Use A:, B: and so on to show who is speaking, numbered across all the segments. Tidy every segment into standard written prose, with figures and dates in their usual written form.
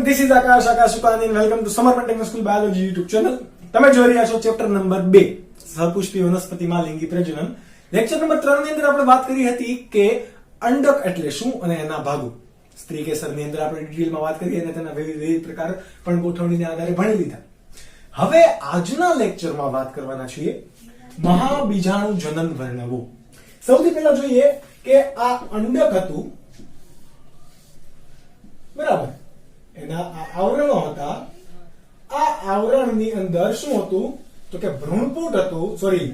A: This is Akash Sukani and welcome to Summer Technical School Biology YouTube channel. તમે જોઈ રહ્યા છો chapter number 2 સહપુષ્પી વનસ્પતિમાં લિંગી પ્રજનન. લેક્ચર નંબર 3 ની અંદર આપણે વાત કરી હતી કે અંડક એટલે શું અને એના ભાગો. સ્ત્રી કેસરની અંદર આપણે ડિટેલમાં વાત કરી અને તેના વિવિધ પ્રકાર પણ ગોઠવણીના આધારે ભણી લીધા. હવે આજના લેક્ચરમાં વાત કરવાના છીએ મહાબીજાણુ જનન વર્ણવો. સૌથી પહેલા જોઈએ કે આ અંડક હતું, બરાબર, એના આવરણો હતા. આ આવરણની અંદર શું હતું તો કે ભ્રૂણપુટ હતું, સોરી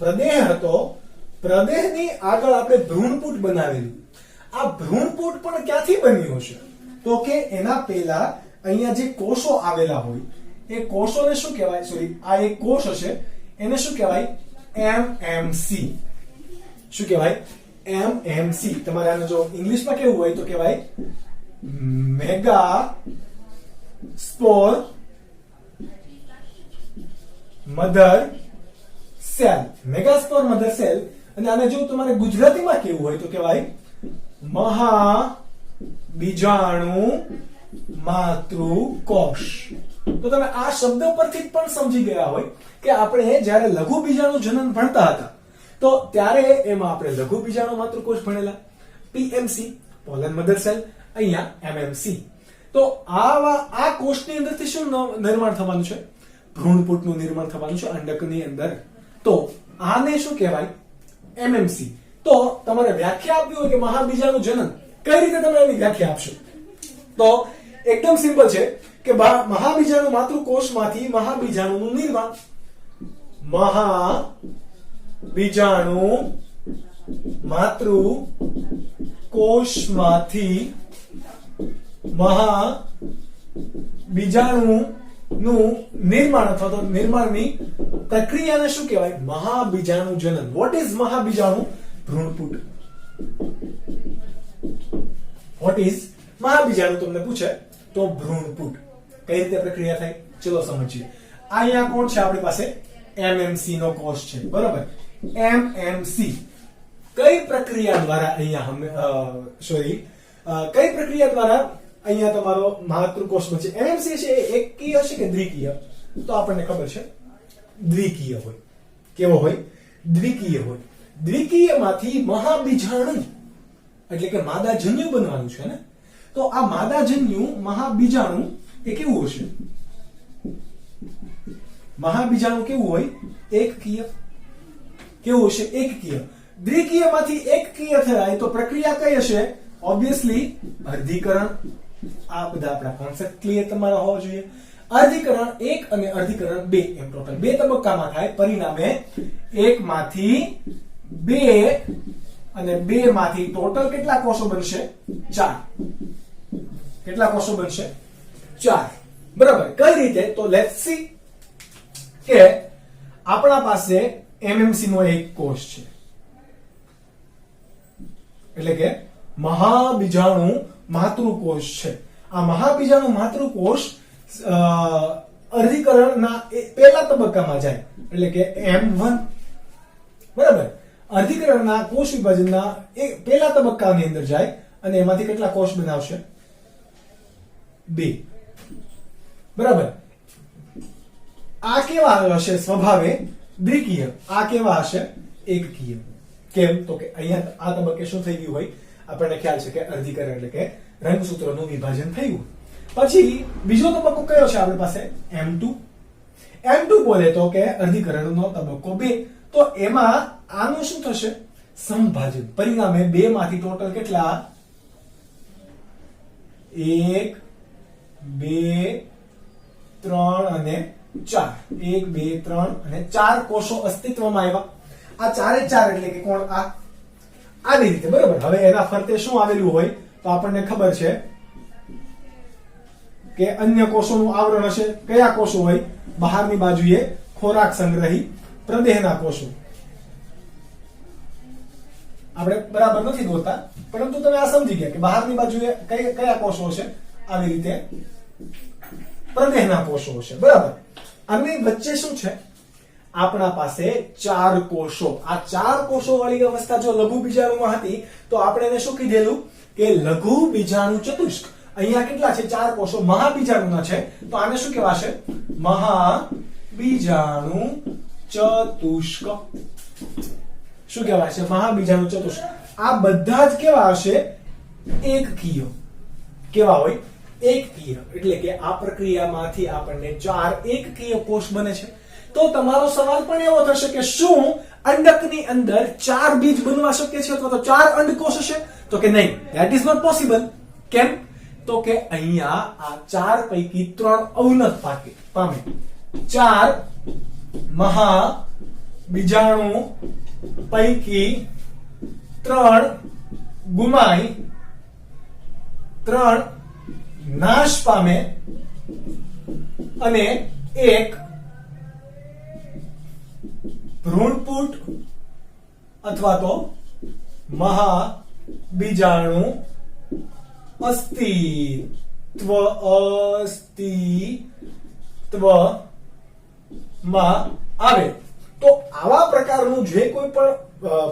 A: પ્રદેહ હતો. પ્રદેહની આગળ આપણે ભ્રૂણપુટ બનાવેલું. આ ભ્રૂણપુટ પણ ક્યાંથી બન્યું હશે તો કે એના પહેલા અહીંયા જે કોષો આવેલા હોય એ કોષોને શું કહેવાય, સોરી આ એક કોષ હશે એને શું કહેવાય, એમએમસી. શું કહેવાય, એમએમસી. તમારે આને જો ઇંગ્લિશમાં કેવું હોય તો કહેવાય megaspore mother cell. Megaspore mother cell. અને આને જો તમારે ગુજરાતીમાં કેવું હોય તો કહેવાય મહાબીજાણુ માતૃકોષ. તો તમે આ શબ્દ પરથી પણ સમજી ગયા હોય કે આપણે જ્યારે લઘુ બીજાણુ જનન ભણતા હતા તો ત્યારે એમાં આપણે લઘુ બીજાણુ માતૃકોષ ભણેલા, પીએમસી પોલન મધર સેલ, અહીંયા એમએમસી. તો આ કોષની અંદરથી શું નિર્માણ થવાનું છે, ભ્રૂણપુટનું નિર્માણ થવાનું છે અંડકની અંદર. તો આને શું કહેવાય, એમએમસી. તો તમારે વ્યાખ્યા આપવી હોય કે મહાબીજાણુ જનન, કઈ રીતે તમે એની વ્યાખ્યા આપશો તો એકદમ સિમ્પલ છે કે મહાબીજાણુ માતૃકોષમાંથી મહાબીજાણુનું નિર્માણ. મહાબીજાણુ માતૃકોષમાંથી મહાબીજાણુનું નિર્માણ અથવા તો નિર્માણની પ્રક્રિયાને શું કહેવાય, મહાબીજાણુ જનન. વોટ ઇઝ મહાબીજાણુ? ભ્રૂણપુટ. વોટ ઇઝ મહાબીજાણુ તમને પૂછે તો ભ્રૂણપુટ. કઈ રીતે પ્રક્રિયા થાય ચલો સમજીએ. અહીંયા કોણ છે આપણી પાસે, એમએમસી નો કોષ છે, બરાબર. એમએમસી કઈ પ્રક્રિયા દ્વારા અહીંયા કઈ પ્રક્રિયા દ્વારા અહીંયા તમારો માતૃકોષ બનશે. એમએમસી છે એ એકકીય હશે કે દ્વિકીય? તો આપણને ખબર છે દ્વિકીય હોય. કેવો હોય? દ્વિકીય હોય. દ્વિકીયમાંથી મહાબીજાણુ એટલે કે માદાજન્યુ બનવાનું છે ને. તો આ માદાજન્યુ મહાબીજાણુ એ કેવું હશે? મહાબીજાણુ કેવું હોય? એકકીય. કેવું હશે? એકકીય. દ્વિકીયમાંથી એકકીય થાય તો પ્રક્રિયા કઈ હશે? ઓબ્વિયસલી અર્ધીકરણ. આ બધા આપણા કોન્સેપ્ટ ક્લિયર તમારા હોવા જોઈએ. અર્ધીકરણ 1 અને અર્ધીકરણ 2 એમ ટોટલ 2 તબક્કામાં થાય. પરિણામે 1 માંથી 2 અને 2 માંથી ટોટલ કેટલા કોષો બનશે? 4. કેટલા કોષો બનશે? 4. બરાબર. કઈ રીતે? તો લેટ્સ સી કે આપણા પાસે એમએમસી નો એક કોષ છે, એટલે કે મહાબીજાણુ માતૃકોષ છે. આ મહાબીજાણુ માતૃકોષ અર્ધીકરણના પહેલા તબક્કામાં જાય, એટલે કે M1. બરાબર. અર્ધીકરણના કોષ વિભાજનના પહેલા તબક્કાની અંદર જાય અને એમાંથી કેટલા કોષ બનાવશે? 2. બરાબર. આ કેવા હશે સ્વભાવે? દ્વિકીય. આ કેવા હશે? એકકીય. કેમ તો કે અહીંયા આ તબક્કે શું થઈ ગયું હોય આપણને ખ્યાલ છે કે અર્ધીકરણ એટલે કે રંગસૂત્રોનું વિભાજન થયું. પછી બીજો તબક્કો કયો છે આપણી પાસે? M2. M2 બોલે તો કે અર્ધીકરણનો તબક્કો 2. તો એમાં આનું શું થશે? સંભાજન. પરિણામે 2 માંથી ટોટલ કેટલા? 1 2 3 અને 4. 1 2 3 અને 4 કોષો અસ્તિત્વમાં આવ્યા. આ 4 એટલે કે કોણ? આ આવી રીતે. બરાબર. હવે એના ફરતે શું આવેલું હોય તો આપણને ખબર છે કે અન્ય કોષોનું આવરણ હશે. કયા કોષો હોય? બહારની બાજુએ ખોરાક સંગ્રહી પ્રદેહના કોષો. આપણે બરાબર નથી દોરતા પરંતુ તમે આ સમજી ગયા કે બહારની બાજુએ કયા કોષો હશે? આવી રીતે પ્રદેહના કોષો હશે. બરાબર. આની વચ્ચે શું છે? આપણા પાસે 4 કોષો. આ 4 કોષો વાળી અવસ્થા જો લઘુ બીજાણુમાં હતી તો આપણે એને શું કીધેલું કે લઘુ બીજાણુ ચતુષ્ક. અહીંયા કેટલા છે? 4 કોષો મહાબીજાણુના છે, તો આને શું કહેવાશે? મહાબીજાણુ ચતુષ્ક. શું કહેવાય છે? મહાબીજાણુ ચતુષ્ક. આ બધા જ કેવા હશે? એકકીય. કેવા હોય? એકકીય. એટલે કે આ પ્રક્રિયામાંથી આપણને 4 એકકીય કોષ બને છે. તો તમારો સવાલ પણ એવો થશે કે શું અંડકની અંદર 4 બીજ બનવા શક્ય છે અથવા તો 4 અંડકોષ હશે? તો કે નહીં, ધેટ ઇઝ નોટ પોસિબલ. કેમ? તો કે અહીંયા આ 4 પૈકી 3 અવનત પામે. 4 મહાબીજાણુ પૈકી 3 ગુમાઈ, 3 નાશ પામે અને 1 ભ્રૂણપુટ અથવા તો મહાબીજાણુ અસ્તિત્વમાં આવે. તો આવા પ્રકારનું જે કોઈ પણ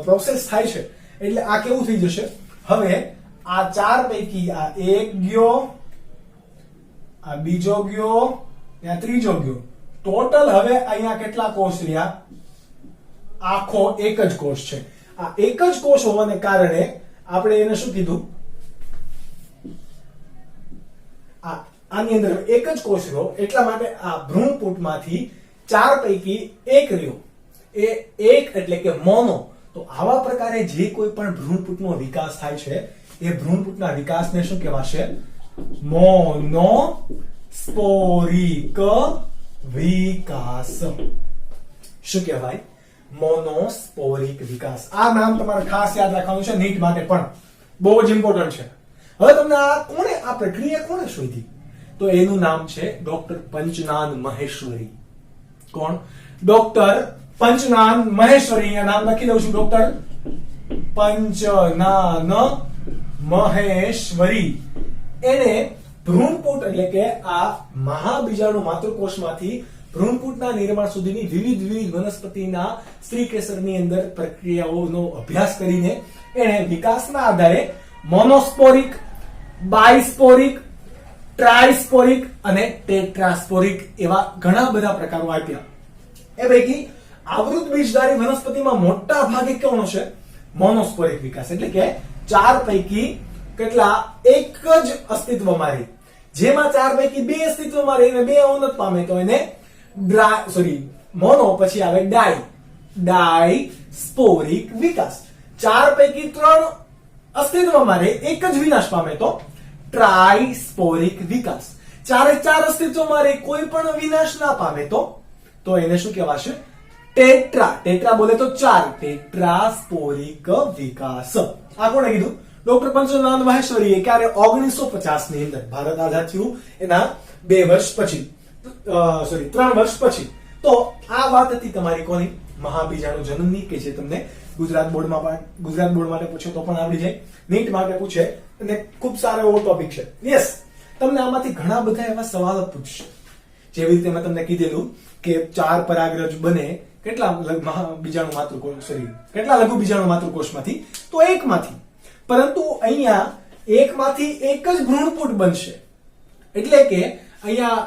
A: પ્રોસેસ થાય છે એટલે આ કેવું થઈ જશે? હવે આ 4 પૈકી આ એક ગયો, આ બીજો ગયો, આ ત્રીજો ગયો. ટોટલ હવે અહીંયા કેટલા કોષ રહ્યા? આખો એક જ કોષ છે. આ એક જ કોષ હોવાને કારણે આપણે એને શું કીધું? આની અંદર એક જ કોષ રહ્યો, એટલા માટે આ ભ્રૂણપુટમાંથી 4 પૈકી એક રહ્યો. એ એક એટલે કે મોનો. તો આવા પ્રકારે જે કોઈ પણ ભ્રૂણપુટનો વિકાસ થાય છે એ ભ્રૂણપુટના વિકાસને શું કહેવાશે? મોનોસ્પોરિક વિકાસ. શું કહેવાય? મોનોસ્પોરિક વિકાસ. આ નામ તમારે ખાસ યાદ રાખવાનું છે નીટ માટે પણ, બહુ જ ઇમ્પોર્ટન્ટ છે. હવે તમને આ પ્રક્રિયા કોણે શોધી? તો એનું નામ છે ડોક્ટર પંચનાન મહેશ્વરી. કોણ? ડોક્ટર પંચનાન મહેશ્વરી. આ નામ લખી દઉં છું, ડોક્ટર પંચનાન મહેશ્વરી. એને ભ્રૂણપુટ એટલે કે આ મહાબીજાણુ માતૃકોષમાંથી ભ્રૂણપુટના નિર્માણ સુધીની વિવિધ વનસ્પતિના સ્ત્રીકેસરની અંદર પ્રક્રિયાઓનો અભ્યાસ કરીને એને વિકાસના આધારે મોનોસ્પોરિક, બાયસ્પોરિક, ટ્રાયસ્પોરિક અને ટેટ્રાસ્પોરિક એવા ઘણા બધા પ્રકારો આપ્યા. એ પૈકી આવૃત બીજધારી વનસ્પતિમાં મોટા ભાગે કોનો છે? મોનોસ્પોરિક વિકાસ. એટલે કે 4 પૈકી કેટલા? એક જ અસ્તિત્વમાં રહે. જેમાં 4 પૈકી 2 અસ્તિત્વમાં રહીને 2 અવનત પામે તો એને મોનો, પછી આવે ડાયસ્પોરિક વિકાસ. 4 પૈકી 3 અસ્તિત્વમાં રહે, એક જ વિનાશ પામે તો ટ્રાયસ્પોરિક વિકાસ. 4 અસ્તિત્વમાં રહે, કોઈ પણ વિનાશ ના પામે તો એને શું કહેવાશે? ટેટ્રા બોલે તો 4, ટેટ્રાસ્પોરિક વિકાસ. આ કોણે કીધું? ડોક્ટર પંચનાન મહેશ્વરીએ. ક્યારે? 1950 ની અંદર. ભારત આઝાદ થયું એના 3 વર્ષ પછી. તો આ વાત હતી તમારી કોની? મહાબીજાણુ જનનની, કે જે તમને ગુજરાત બોર્ડ માટે પૂછે તો પણ આવડી જાય, નીટ માટે પૂછે અને ખૂબ સારો એવો ટોપિક છે. યસ, તમને આમાંથી ઘણા બધા એવા સવાલો પૂછશે. જેવી રીતે મેં તમને કીધેલું કે 4 પરાગરજ બને કેટલા બીજાણુ માતૃકોષમાંથી? તો એકમાંથી. પરંતુ અહીંયા એકમાંથી એક જ ભ્રૂણપુટ બનશે. એટલે કે અહીંયા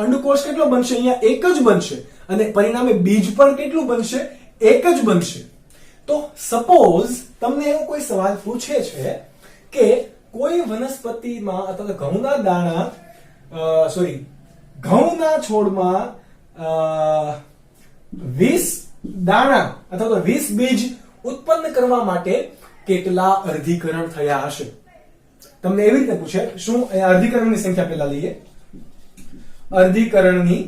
A: અંડકોષ કેટલો બનશે? અહીંયા એક જ બનશે અને પરિણામે બીજ પણ કેટલું બનશે? એક જ બનશે. તો સપોઝ તમને એવો કોઈ સવાલ પૂછે છે કે કોઈ વનસ્પતિમાં અથવા તો ઘઉંના છોડમાં 20 દાણા અથવા તો 20 બીજ ઉત્પન્ન કરવા માટે કેટલા અર્ધીકરણ થયા હશે? તમને એવી રીતે પૂછે. શું અર્ધીકરણની સંખ્યા પહેલા લઈએ. અર્ધીકરણની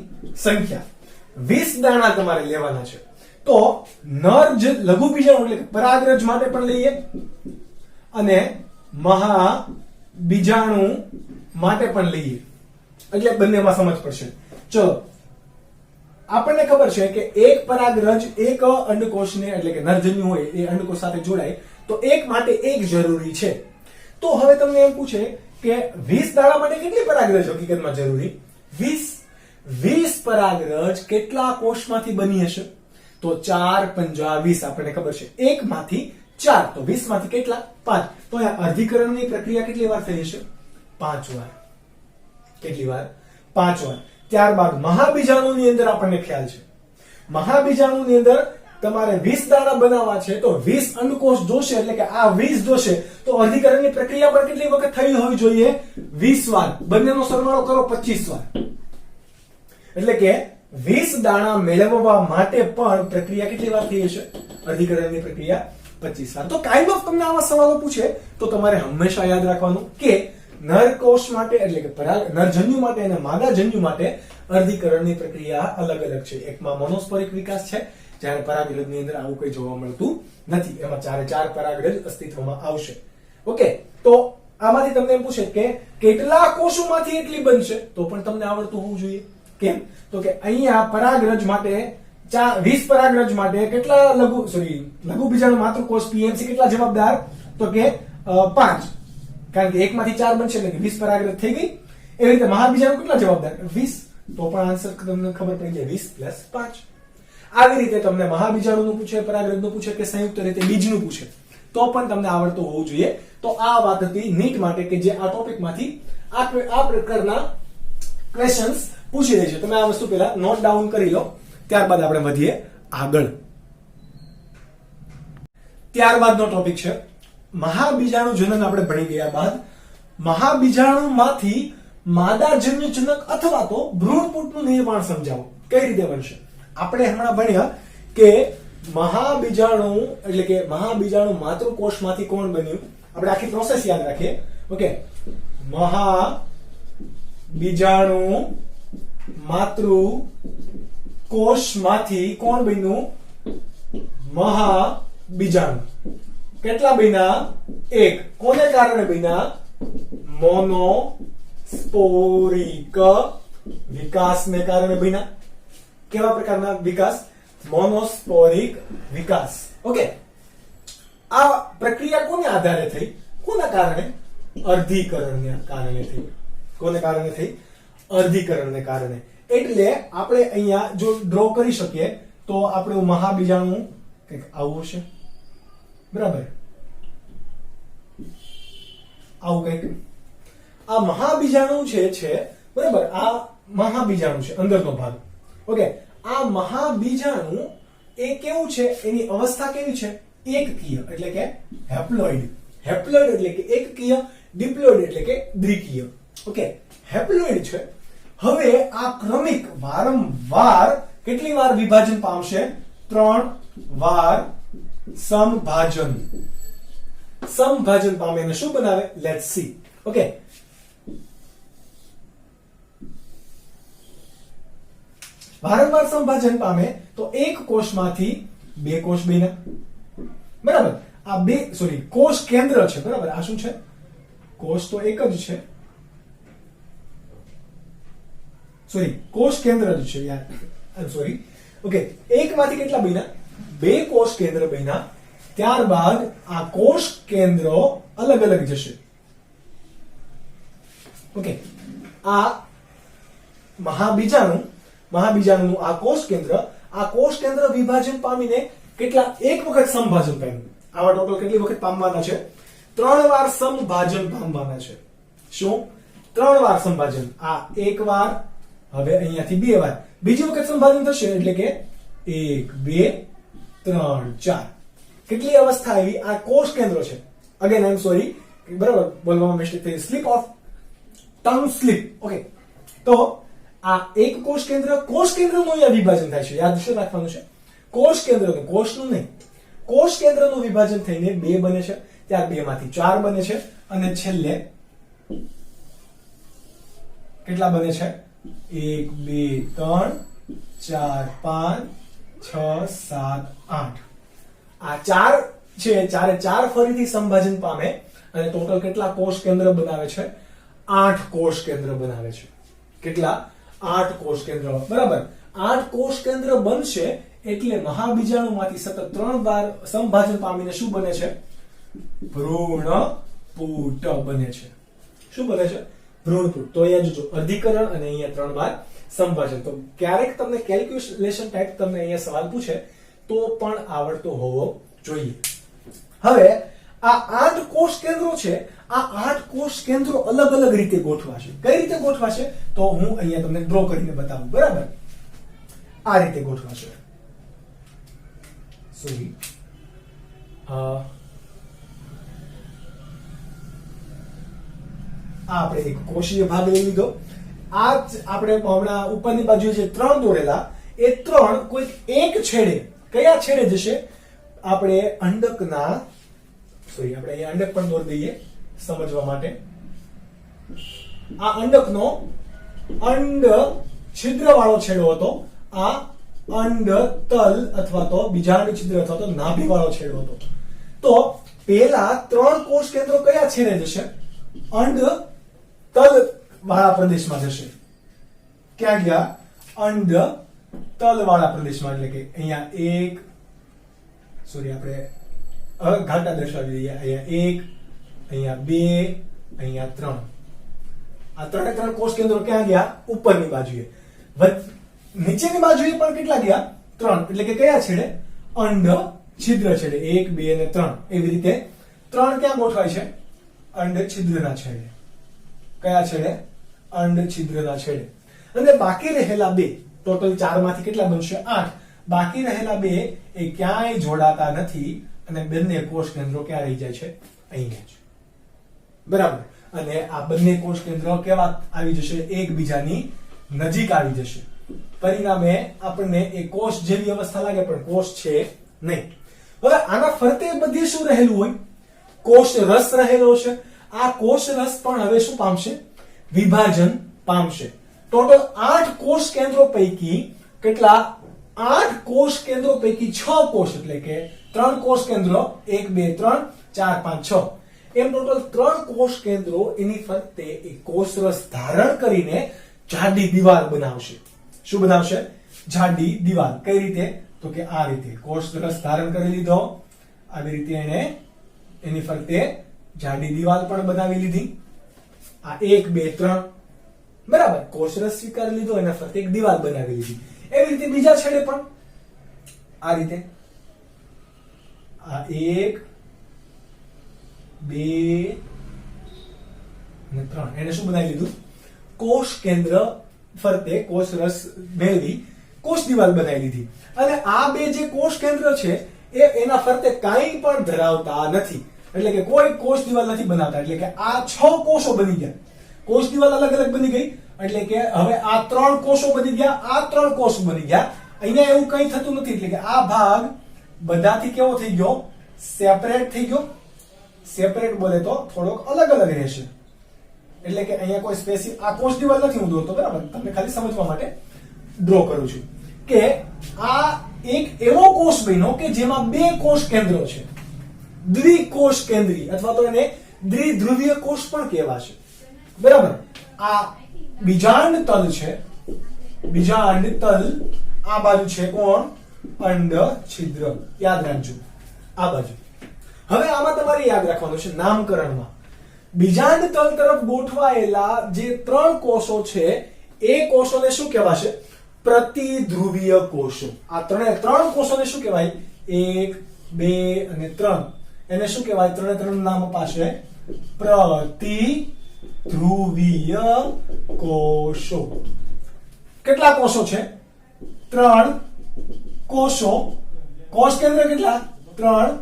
A: સંખ્યા 20 દાણા તમારે લેવાના છે. તો નર લઘુ બીજાણુ એટલે પરાગરજ માટે પણ લઈએ અને મહાબીજાણુ માટે પણ લઈએ, એટલે બંનેમાં સમજ પડશે. ચલો, આપણને ખબર છે કે એક પરાગરજ એક અંડકોષને એટલે કે નરજન્યુ હોય એ અંડકોષ સાથે જોડાય તો એક માટે એક જરૂરી છે. તો હવે તમને એમ પૂછે કે 20 દાણા માટે કેટલી પરાગરજ હકીકતમાં જરૂરી? 20 પરાગરજ કેટલા કોષમાંથી બની હશે? તો 4 પંજા 20 આપણને ખબર છે. એક માંથી 4 તો 20 માંથી કેટલા? 5. તો અહીંયા અર્ધીકરણની પ્રક્રિયા કેટલી વાર થઈ હશે? 5 વાર. કેટલી વાર? 5 વાર. ત્યારબાદ મહાબીજાણુની અંદર આપણને ખ્યાલ છે, મહાબીજાણુની અંદર તમારે 20 દાણા બનાવવા છે તો 20 અંડકોષ જોશે, એટલે કે આ 20 જોશે તો અર્ધીકરણની પ્રક્રિયા પર કેટલી વખત થઈ હોવી જોઈએ? 20 વાર. બંનેનો સરવાળો કરો 25 વાર. એટલે કે 20 દાણા મેળવવા માટે પણ પ્રક્રિયા કેટલી વાર થઈ હશે? અર્ધીકરણની પ્રક્રિયા 25 વાર. તો કાઇન્ડ ઓફ તમને આવા સવાલો પૂછે તો તમારે હંમેશા યાદ રાખવાનું કે નર કોષ માટે એટલે કે નરજન્યુ માટે અને માદાજન્યુ માટે અર્ધીકરણની પ્રક્રિયા અલગ અલગ છે. એકમાં મોનોસ્પોરિક વિકાસ છે, જ્યારે પરાગરજની અંદર આવું કંઈ જોવા મળતું નથી. એમાં 4 પરાગરજ અસ્તિત્વમાં આવશે. ઓકે, તો આમાંથી તમને એમ પૂછે કે કેટલા કોષોમાંથી એટલી બનશે, તો પણ તમને આવડતું હોવું જોઈએ. કેમ? તો કે અહીંયા પરાગરજ માટે 20 પરાગરજ માટે કેટલા લઘુ બીજાણુ માતૃકોષ પીએમસી કેટલા જવાબદાર? તો કે 5, કારણ કે એકમાંથી 4 બનશે એટલે કે 20 પરાગરજ થઈ ગઈ. એવી રીતે મહાબીજાણુ કેટલા જવાબદાર? 20. તો પણ આન્સર તમને ખબર પડી જાય 20 + 5. આવી રીતે તમને મહાબીજાણુનું પૂછે, પરાગરજનું પૂછે કે સંયુક્ત રીતે બીજનું પૂછે તો પણ તમને આવડતું હોવું જોઈએ. તો આ વાત હતી નીટ માટે કે જે આ ટોપિકમાંથી આ પ્રકારના ક્વેશ્ચન્સ પૂછી રહી છે. તમે આ વસ્તુ પહેલા નોટ ડાઉન કરી લો, ત્યારબાદ આપણે વધીએ આગળ. ત્યારબાદનો ટોપિક છે મહાબીજાણુ જનન. આપણે ભણી ગયા બાદ મહાબીજાણુમાંથી માદાજન્ય જનક અથવા તો ભ્રૂણપુટનું નિર્માણ સમજાવો. કઈ રીતે બનશે? આપણે હમણાં ભણ્યા કે મહાબીજાણુ એટલે કે મહાબીજાણુ માતૃકોષમાંથી કોણ બન્યું. આપણે આખી પ્રોસેસ યાદ રાખીએ. ઓકે, મહાબીજાણુ માતૃકોષમાંથી કોણ બન્યું? મહાબીજાણુ. કેટલા બન્યા? 1. કોને કારણે બન્યા? મોનોસ્પોરિક વિકાસને કારણે બન્યા. કેવા પ્રકારના વિકાસ? મોનોસ્પોરિક વિકાસ. ઓકે, આ પ્રક્રિયા કોને આધારે થઈ? કોના કારણે? અર્ધીકરણને કારણે થઈ. કોને કારણે થઈ? અર્ધીકરણને કારણે. એટલે આપણે અહીંયા જો ડ્રો કરી શકીએ તો આપણું મહાબીજાણુ કંઈક આવું હશે, બરાબર? આવું કંઈક આ મહાબીજાણુ છે બરાબર? આ મહાબીજાણુ છે, અંદરનો ભાગ. ઓકે, આ મહાબીજાણુ એ કેવું છે? એની અવસ્થા કેવી છે? એકકીય એટલે કે હેપ્લોઇડ. હેપ્લોઇડ એટલે કે એકકીય, ડિપ્લોઇડ એટલે કે દ્વિકીય. ઓકે, હેપ્લોઇડ છે. હવે આ ક્રમિક વારંવાર કેટલી વાર વિભાજન પામશે? 3 વાર સમભાજન. સમભાજન પામે અને શું બનાવે? Let's see. ઓકે, વારંવાર સંભાજન પામે તો એક કોષમાંથી 2 કોષ બન્યા, બરાબર? આ કોષ કેન્દ્ર છે, બરાબર? આ શું છે? કોષ તો એક જ છે, કોષ કેન્દ્ર જ છે યાર. ઓકે, એકમાંથી કેટલા બન્યા? 2 કોષ કેન્દ્ર બન્યા. ત્યારબાદ આ કોષ કેન્દ્રો અલગ અલગ જશે. ઓકે, આ મહાબીજાણુનું આ કોષ કેન્દ્ર વિભાજન પામીને કેટલા? એક વખત સમભાજન પામ્યું. આવા ટોટલ કેટલી વખત પામવાના છે? 3 વાર સમભાજન પામવાના છે. શું? 3 વાર સમભાજન. આ 1 વાર, હવે અહીંયાથી 2 વાર બીજી વખત સંભાજન થશે એટલે કે 1 2 3 4. કેટલી અવસ્થા આવી? આ કોષ કેન્દ્રો છે. અગેન આઈ એમ સોરી, બરાબર, બોલવામાં મિસ્ટેક થઈ, slip of tongue slip. Okay, તો આ એક કોષ કેન્દ્રનું અહીંયા વિભાજન થાય છે. યાદ શું રાખવાનું છે? કોષ કેન્દ્રનું, કોષનું નહીં, કોષ કેન્દ્રનું વિભાજન થઈને 2 બને છે. ત્યાર 2 માંથી 4 બને છે અને છેલ્લે કેટલા બને છે? 1 2 3 4 5 6 7 8. આ 4 છે, 4 ફરીથી સંભાજન પામે અને ટોટલ કેટલા કોષ કેન્દ્ર બનાવે છે? 8 કોષ કેન્દ્ર બનાવે છે. કેટલા? 8 કોષ કેન્દ્ર, બરાબર? 8 કોષ કેન્દ્ર બનશે એટલે મહાબીજાણુમાંથી સતત 3 વાર સંભાજન પામીને શું બને છે? ભ્રૂણપુટ બને છે. શું બને છે? ભ્રૂણપુટ. તો અહીંયા જોજો, અર્ધીકરણ અને અહીંયા 3 વાર સંભાજન. તો ક્યારેક તમને કેલ્ક્યુલેશન ટાઈપ તમને અહીંયા સવાલ પૂછે તો પણ આવડતો હોવો જોઈએ. હવે આ 8 કોષ કેન્દ્રો છે, આ 8 કોષ કેન્દ્રો અલગ અલગ રીતે ગોઠવાશે. કઈ રીતે ગોઠવાશે તો હું અહીંયા તમને ડ્રો કરીને બતાવું. બરાબર, આ રીતે ગોઠવાશે. સોરી, આપણે એક કોષીય ભાગ લઈ લીધો. આ આપણે હમણાં ઉપરની બાજુ જે 3 દોરેલા એ 3 કોઈ એક છેડે, કયા છેડે જશે? આપણે અંડકના, સોરી, આપણે અહીંયા અંડક પણ દોરી દઈએ સમજવા માટે. આ અંડકનો અંડ છિદ્ર વાળો છેડો હતો, આ અંડ તલ અથવા તો બીજાંડ છિદ્ર અથવા તો નાભી વાળો છેડો હતો. તો પહેલા 3 કોષ કેન્દ્રો કયા છેડે જશે? અંડ તલ વાળા પ્રદેશમાં જશે. ક્યાં ગયા? અંડ તલ વાળા પ્રદેશમાં. એટલે કે અહીંયા 1, સોરી, આપણે ઘાટા દર્શાવી દઈએ. અહીંયા 1, અહીંયા 2, અહીંયા 3. આ 3 કોષ કેન્દ્રો ક્યાં ગયા? ઉપરની બાજુએ. નીચેની બાજુએ પણ કેટલા ગયા? 3. એટલે કે કયા છેડે? અંડ છિદ્ર છેડે. 1, 2 અને 3. એવી રીતે 3 ક્યાં ગોઠવાય છે? અંડ છિદ્રના છેડે. કયા છેડે? અંડ છિદ્રના છેડે. અને બાકી રહેલા 2, ટોટલ 4 માંથી કેટલા બનશે? 8. બાકી રહેલા 2 એ ક્યાંય જોડાતા નથી અને બંને કોષ કેન્દ્રો ક્યાં રહી જાય છે? અહીંયા જ. બરાબર. અને આ બંને કોષ કેન્દ્રો કેવા આવી જશે? એકબીજાની નજીક આવી જશે. પરિણામે આપણને એ કોષ જેવી અવસ્થા લાગે પણ કોષ છે નહીં. હવે આના ફરતે બધી શું રહેલું હોય? કોષ રસ રહેલો છે. આ કોષ રસ પણ હવે શું પામશે? વિભાજન પામશે. ટોટલ 8 કોષ કેન્દ્રો પૈકી કેટલા? 8 કોષ કેન્દ્રો પૈકી 6 કોષ, એટલે કે 3 કોષ કેન્દ્રો, 1, 2, 3, 4, 5, 6, એમ ટોટલ 3 કોષ કેન્દ્રો એની ફરતે એક કોષ રસ ધારણ કરીને જાડી દીવાલ બનાવશે. શું બનાવશે? જાડી દીવાલ. કઈ રીતે? તો કે આ રીતે કોષ રસ ધારણ કરી લીધો, આવી રીતે એને એની ફરતે જાડી દીવાલ પણ બનાવી લીધી. આ 1, 2, 3, બરાબર. કોષ રસ સ્વીકારી લીધો, એના ફરતે એક દીવાલ બનાવી લીધી. એવી રીતે બીજા છેડે પણ આ રીતે આ 1, 2 અને 3 એને શું બનાવી લીધું? કોષ કેન્દ્ર ફરતે કોષ રસ મેળવી કોષ દીવાલ બનાવી લીધી. અને આ 2 જે કોષ કેન્દ્ર છે એ એના ફરતે કાંઈ પણ ધરાવતા નથી. એટલે કે કોઈ કોષ દીવાલ નથી બનાવતા. એટલે કે આ 6 કોષો બની ગયા. કોષ દીવાલ અલગ અલગ બની ગઈ. એટલે કે હવે આ 3 કોષો બની ગયા, આ 3 કોષ બની ગયા. અહીંયા એવું કંઈ થતું નથી. એટલે કે આ ભાગ બધાથી કેવો થઈ ગયો? સેપરેટ થઈ ગયો. સેપરેટ બોલે તો થોડોક અલગ અલગ રહેશે. એટલે કે અહીંયા કોઈ સ્પેસિફિક આ કોષ દીવાલ નથી હું દોરતો, બરાબર, તમને ખાલી સમજવા માટે ડ્રો કરું છું કે આ એક એવો કોષ બન્યો કે જેમાં 2 કોષ કેન્દ્રો છે. દ્વિકોષ કેન્દ્રી અથવા તો એને દ્વિધ્રુવીય કોષ પણ કહેવાશે. બરાબર. આ બીજાંડ તલ છે. બીજાંડ તલ આ બાજુ છે કોણ? અંડ છિદ્ર. યાદ રાખજો આ બાજુ. હવે આમાં તમારે યાદ રાખવાનું છે નામકરણમાં બીજાંડ તલ તરફ ગોઠવાયેલા જે 3 કોષો છે એ કોષોને શું કહેવાશે? પ્રતિધ્રુવીય કોષો. આ 3 કોષોને શું કહેવાય? 1, 2 અને 3. એને શું કહેવાય? 3 નામ અપાશે. પ્રતિધ્રુવીય કોષો. કેટલા કોષો છે? 3 કોષો. કોષ કેન્દ્ર કેટલા? 3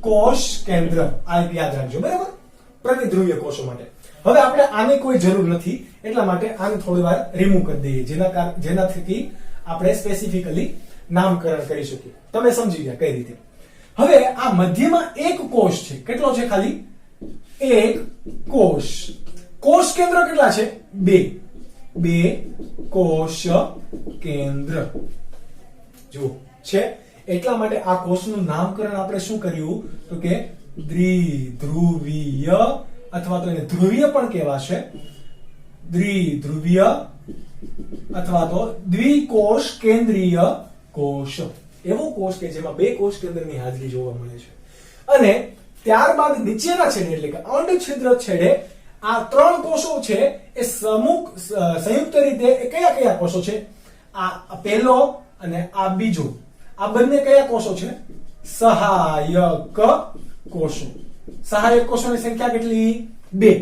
A: કોષ કેન્દ્ર. આ યાદ રાખજો, બરાબર, પ્રતિધ્રુવીય કોષો માટે. હવે આપણે આની કોઈ જરૂર નથી, એટલા માટે આને થોડી વાર રિમૂવ કરી દઈએ, જેનાથી આપણે સ્પેસિફિકલી નામકરણ કરી શકીએ. તમે સમજી ગયા કઈ રીતે. હવે આ મધ્યમાં એક કોષ છે. કેટલો છે? ખાલી એક કોષ. કોષ કેન્દ્ર કેટલા છે? 2 કોષ કેન્દ્ર જો છે. એટલા માટે આ કોષનું નામકરણ આપણે શું કર્યું? તો કે દ્વિધ્રુવીય અથવા તો એને ધ્રુવીય પણ કહેવાશે. દ્વિધ્રુવીય અથવા તો દ્વિકોષ કેન્દ્રીય કોષ. એવો કોષ કે જેમાં 2 કોષ કેન્દ્રની હાજરી જોવા મળે છે. અને ત્યારબાદ નીચેના છેડે એટલે કે અંડ છિદ્ર છેડે આ 3 કોષો છે એ સંયુક્ત રીતે કયા કયા કોષો છે? આ પહેલો અને આ બીજો. આ બંને કયા કોષો છે? સહાયક કોષો. સહાયક કોષોની સંખ્યા કેટલી 2.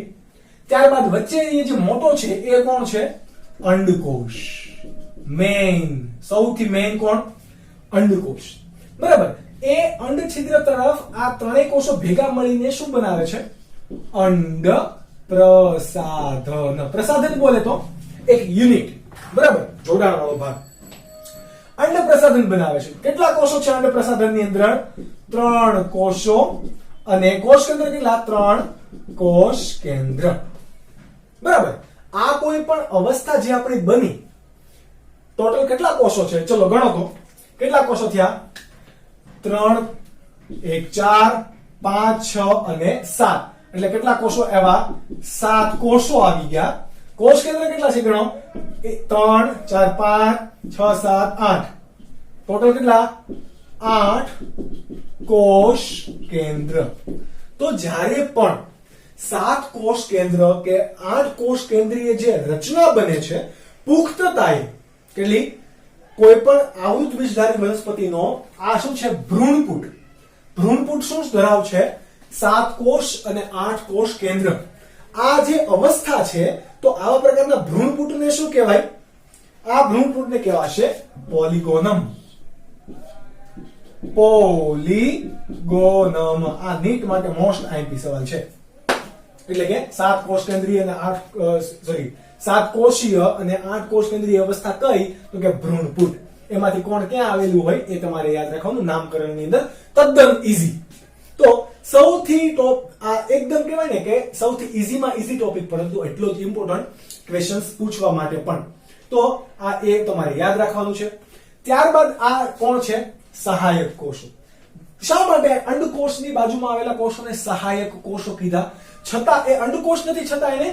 A: ત્યારબાદ વચ્ચે એ જે મોટો છે એ કોણ છે? અંડકોષ. મેઇન, સૌથી મેઇન કોણ? અંડકોષ. બરાબર. એ અંડ છિદ્ર તરફ આ ત્રણેય કોષો ભેગા મળીને શું બનાવે છે? અંડ પ્રસાધન. પ્રસાધન બોલે તો એક યુનિટ, બરાબર, જોડાણ વાળો ભાગ. અંડ પ્રસાધન બનાવે છે. કેટલા કોષો છે અંડ પ્રસાધનની અંદર? 3 કોષો. અને કોષ કેન્દ્ર કેટલા? 3 કોષ કેન્દ્ર. બરાબર. આ કોઈ પણ અવસ્થા જે આપણી બની, ટોટલ કેટલા કોષો છે? ચલો ગણો તો. કેટલા કોષો થયા? 3, 1, 4, 5, 6 અને 7. એટલે કેટલા કોષો આવ્યા? 7 કોષો આવી ગયા. કોષ કેન્દ્ર કેટલા છે ગણો? 3, 4, 5, 6, 7, 8. ટોટલ કેટલા? 8 કોષ કેન્દ્ર. તો જ્યારે પણ 7 કોષ કેન્દ્ર કે 8 કોષ કેન્દ્રીય જે રચના બને છે પુખ્તતાએ, કેટલી? કોઈ પણ આવૃત બીજધારી વનસ્પતિનો આ શું છે? ભ્રૂણપુટ. ભ્રૂણપુટ શું ધરાવ છે? 7 કોષ અને 8 કોષ કેન્દ્ર. આ જે અવસ્થા છે, તો આવા પ્રકારના ભ્રૂણપુટને શું કહેવાય? આ ભ્રૂણપુટને કહેવાશે પોલિગોનમ. પોલિગોનમ. આ નીટ માટે મોસ્ટ આઈપી સવાલ છે. એટલે કે 7 કોષ કેન્દ્રીય અને 7 કોષીય અને 8 કોષ કેન્દ્રીય અવસ્થા કઈ? તો કે ભ્રૂણપુટ. એમાંથી કોણ ક્યાં આવેલું હોય એ તમારે યાદ રાખવાનું. નામકરણની અંદર તદ્દન ઈઝી. તો સૌથી ટોપ આ એકદમ કહેવાય ને કે સૌથી ઈઝીમાં ઈઝી ટોપિક, પરંતુ એટલો જ ઇમ્પોર્ટન્ટ ક્વેશ્ચન્સ પૂછવા માટે પણ. તો આ એ તમારે યાદ રાખવાનું છે. ત્યારબાદ આ કોણ છે? સહાયક કોષો. શા માટે અંડકોષની બાજુમાં આવેલા કોષોને સહાયક કોષો કીધા? છતાં એ અંડકોષ નથી, છતાં એને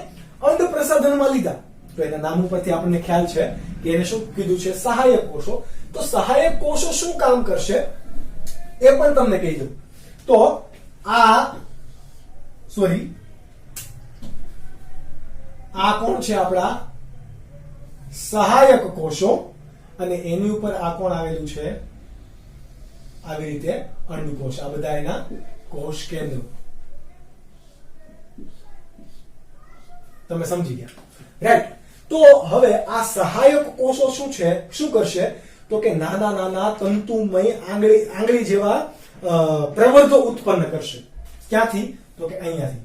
A: અંડ પ્રસાધનમાં લીધા. તો એના નામ ઉપરથી આપણને ખ્યાલ છે કે એને શું કીધું છે? સહાયક કોષો. તો સહાયક કોષો શું કામ કરશે એ પણ તમને કહી દઉં. તો આ કોણ છે? આપણા સહાયક કોષો. અને એની ઉપર આ કોણ આવેલું છે? આવી રીતે અંડકોષ. આ બધા એના કોષ કેન્દ્રો. તમે સમજી ગયા, રાઈટ? તો હવે આ સહાયક કોષો શું છે? શું કરશે? તો કે નાના નાના તંતુમય આંગળી જેવા પ્રવર્ધો ઉત્પન્ન કરશે. ક્યાંથી? તો કે અહીંયાથી.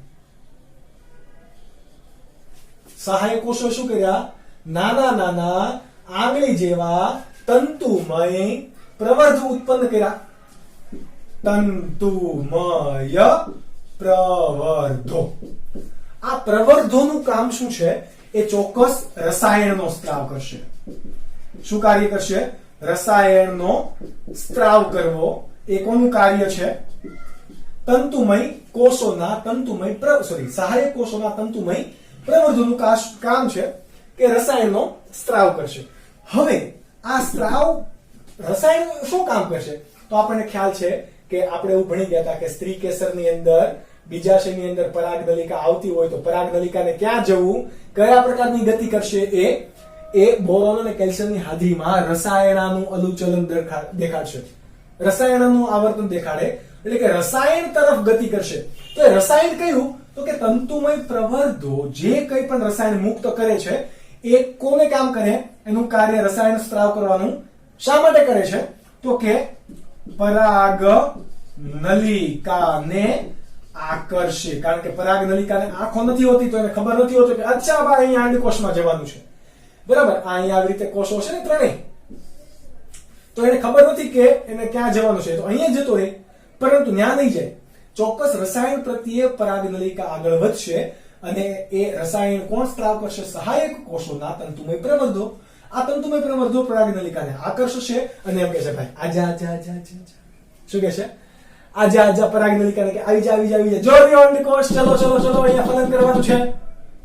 A: સહાયક કોષો શું કર્યા? નાના નાના આંગળી જેવા તંતુમય પ્રવર્ધો ઉત્પન્ન કર્યા. તંતુમય પ્રવર્ધો. આ પ્રવર્ધોનું કામ શું છે? એ ચોક્કસ રસાયણનો સ્ત્રાવ કરશે. શું કાર્ય કરશે? રસાયણનો સ્ત્રાવ કરવો. એ કોનું કાર્ય છે? તંતુમય કોષોના સહાયક કોષોના તંતુમય પ્રવર્ધોનું કામ છે કે રસાયણનો સ્ત્રાવ કરશે. હવે આ સ્ત્રાવ રસાયણ શું કામ કરશે? તો આપણને ખ્યાલ છે કે આપણે એવું ભણી ગયા હતા કે સ્ત્રી કેસરની અંદર બીજાશયની અંદર પરાગનલિકા આવતી હોય તો પરાગનલિકાને ક્યાં જવું, કયા પ્રકારની ગતિ કરશે? એ બોરોન અને કેલ્શિયમની હાજરીમાં રસાયણનું અનુચલન દેખાડશે. રસાયણનું આવર્તન દેખાડે, એટલે કે રસાયણ તરફ ગતિ કરશે. તો એ રસાયણ કયું? તો કે તંતુમય પ્રવર્ધો જે કંઈ પણ રસાયણ મુક્ત કરે છે એ કોને કામ કરે? એનું કાર્ય રસાયણ સ્ત્રાવ કરવાનું. શા માટે કરે છે? તો કે પરાગ નલિકાને આકર્ષે. કારણ કે પરાગ નલિકાને આંખો નથી હોતી, તો એને ખબર નથી હોતી કે અચ્છા ભાઈ અહીંયા અંડકોષમાં જવાનું છે. બરાબર. આ અહીંયા આવી રીતે કોષો છે ને ત્રણેય, તો એને ખબર નથી કે એને ક્યાં જવાનું છે, તો અહીંયા જતો રહે. પરંતુ ત્યાં નહીં જાય. ચોક્કસ રસાયણ પ્રત્યે પરાગ નલિકા આગળ વધશે અને એ રસાયણ કોણ સ્ત્રાવ કરશે? સહાયક કોષોના તંતુમય પ્રવર્ધો. આ તંતુમય પ્રવર્ધો પરાગ નલિકાને આકર્ષશે અને એમ કહે છે ભાઈ આજા. શું કહે છે? આજા પરાગ નલિકાને કે આવી જા જોડ્યો અંડકોષ, ચલો અહીંયા ફલન કરવાનું છે,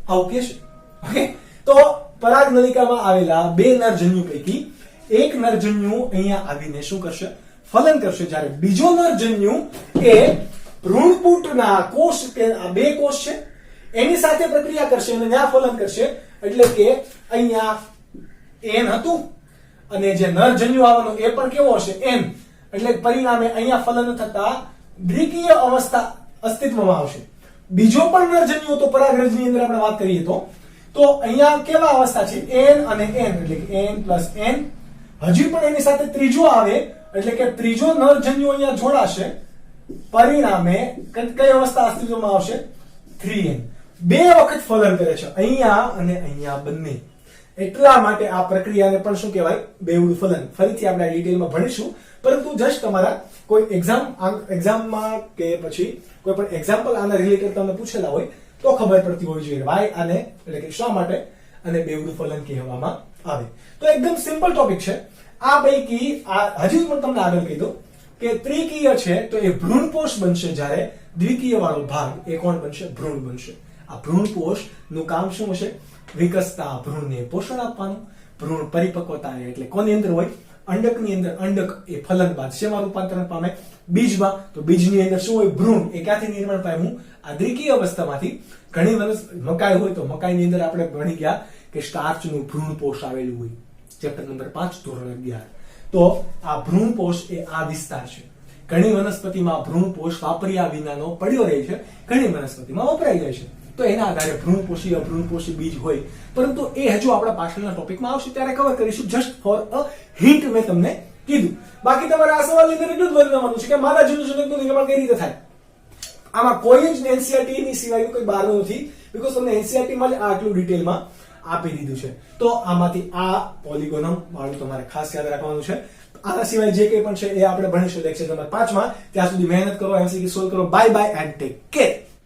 A: આવું કે છે. ઓકે. તો પરાગ નલિકામાં આવેલા 2 નરજન્યુ પૈકી એક નરજન્યુ અહીંયા આવીને શું કરશે? ફલન કરશે. જ્યારે બીજો નરજન્યુ એ ભ્રૂણપુટના કોષ કે આ 2 કોષ છે એની સાથે પ્રક્રિયા કરશે અને ત્યાં ફલન કરશે. એટલે કે અહીંયા એન હતું અને જે નરજન્યુ આવવાનો એ પણ કેવો હશે? એન. એટલે પરિણામે અહીંયા ફલન થતા દ્વિકીય અવસ્થા અસ્તિત્વમાં આવશે. બીજો પણ નરજન્યુ તો પરાગરજની અંદર આપણે વાત કરીએ તો અહીંયા કેવા અવસ્થા છે n અને n એટલે કે n + n. હજી પણ એની સાથે ત્રીજો આવે એટલે કે ત્રીજો નરજન્યુ અહીંયા જોડાશે. પરિણામે કઈ અવસ્થા અસ્તિત્વમાં આવશે? 3n. બે વખત ફલન કરે છે અહીંયા અને અહીંયા બંને. એટલા માટે આ પ્રક્રિયાને પણ શું કહેવાય? બેવડું ફલન. ફરીથી આપણે ડિટેલમાં ભણીશું, પરંતુ જસ્ટ તમારા કોઈ એક્ઝામમાં કે પછી કોઈ પણ એક્ઝામ્પલ આના રિલેટેડ તમને પૂછેલા હોય તો ખબર પડતી હોવી જોઈએ વાય આને એટલે કે શા માટે અને બેવડું ફલન કહેવામાં આવે. તો એકદમ સિમ્પલ ટોપિક છે. આ પૈકી હજી પણ તમને આગળ કહી દઉં કે ત્રિકીય છે તો એ ભ્રૂણપોષ બનશે, જ્યારે દ્વિકીય વાળો ભાગ એ કોણ બનશે? ભ્રૂણ બનશે. આ ભ્રૂણપોષ નું કામ શું હશે? વિકસતા ભ્રૂણને પોષણ આપવાનું. ભ્રૂણ પરિપક્વતા એટલે કોની અંદર હોય? અંડકની અંદર. અંડક એ ફલન બાદ શેમાં રૂપાંતરણ પામે? બીજમાં. તો બીજની અંદર શું હોય? ભ્રૂણ. એ ક્યાંથી નિર્માણ પામ્યું? આ દ્વિકીય અવસ્થામાંથી. ઘણી મકાઈ હોય તો મકાઈની અંદર આપણે ભણી ગયા કે સ્ટાર્ચનું ભ્રૂણપોષ આવેલું હોય, ચેપ્ટર નંબર 5 ધોરણ 11. તો આ ભ્રૂણપોષ એ આ વિસ્તાર છે. ઘણી વનસ્પતિમાં ભ્રૂણપોષ વાપર્યા વિનાનો પડ્યો રહે છે, ઘણી વનસ્પતિમાં વપરાઈ જાય છે. તો એના આધારે ભ્રૂણપોષી અભ્રૂણપોષી બીજ હોય, પરંતુ એ હજુ આપણા પાછળના ટોપિકમાં આવશે ત્યારે કવર કરીશું. જસ્ટ ફોર અ હિન્ટ મેં તમને કીધું. બાકી તમારે આ સવાલની અંદર એટલું જ વર્ણવવાનું છે કે મારા જૂનું નિર્માણ કઈ રીતે થાય. આમાં કોઈ જ એનસીઈઆરટી ની સિવાયનું કોઈ બહારનું નથી, બીકોઝ તમને એનસીઈઆરટી માં જ આટલું ડિટેલમાં આપી દીધું છે. તો આમાંથી આ પોલિગોનમ વાળું તમારે ખાસ યાદ રાખવાનું છે. આના સિવાય જે કંઈ પણ છે એ આપણે ભણીશું લેક્ચર નંબર 5 માં. ત્યાં સુધી મહેનત કરો, એમસીક્યુ સોલ્વ કરો. Bye bye and take care.